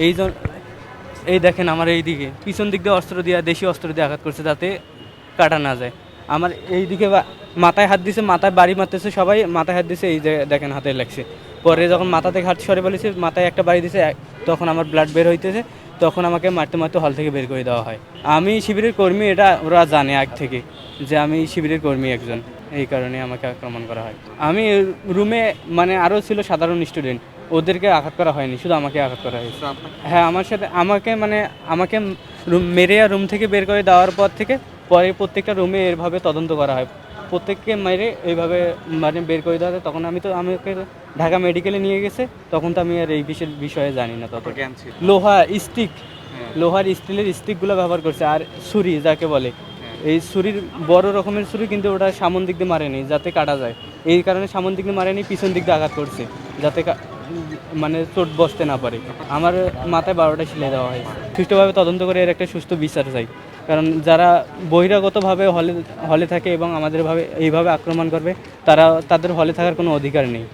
এই এই দেখেন আমার এই দিকে পিছন দিক দিয়ে অস্ত্র দিয়ে দেশি অস্ত্র দিয়ে আঘাত করছে যাতে কাটা না যায়। আমার এই দিকে মাথায় হাত দিছে, মাথায় বাড়ি মারতেছে সবাই, মাথায় হাত দিছে, এই যে দেখেন হাতে লাগছে। পরে যখন মাথা থেকে হাত সরে বলেছে, মাথায় একটা বাড়ি দিছে, তখন আমার ব্লাড বের হইতেছে, তখন আমাকে মারতে মারতে হল থেকে বের করে দেওয়া হয়। আমি শিবিরের কর্মী, এটা ওরা জানে আগ থেকে যে আমি শিবিরের কর্মী একজন, এই কারণে আমাকে আক্রমণ করা হয়। আমি রুমে মানে আরও ছিল সাধারণ স্টুডেন্ট, ওদেরকে আঘাত করা হয়নি, শুধু আমাকে আঘাত করা হয়েছে। হ্যাঁ, আমার সাথে আমাকে মেরে রুম থেকে বের করে দেওয়ার পর থেকে পরে প্রত্যেকটা রুমে এভাবে তদন্ত করা হয়, প্রত্যেককে মেরে এইভাবে মানে বের করে দেওয়া হয়। তখন আমাকে ঢাকা মেডিকেলে নিয়ে গেছে, তখন তো আমি আর এই বিষয়ে জানি না তত। লোহা স্টিক, লোহার স্টিলের স্টিকগুলো ব্যবহার করছে, আর ছুরি যাকে বলে, এই ছুরির বড় রকমের ছুরি, কিন্তু ওটা সামন দিক দিয়ে মারেনি যাতে কাটা যায়, এই কারণে সামন দিক দিয়ে মারেনি, পিছন দিক দিয়ে আঘাত করছে যাতে মানে চোট বসতে না পারে। আমার মাথায় 12টা সেলাই দেওয়া হয়। সুষ্ঠুভাবে তদন্ত করে এর একটা সুস্থ বিচার চাই, কারণ যারা বহিরাগতভাবে হলে থাকে এবং এইভাবে আক্রমণ করবে, তাদের হলে থাকার কোনো অধিকার নেই।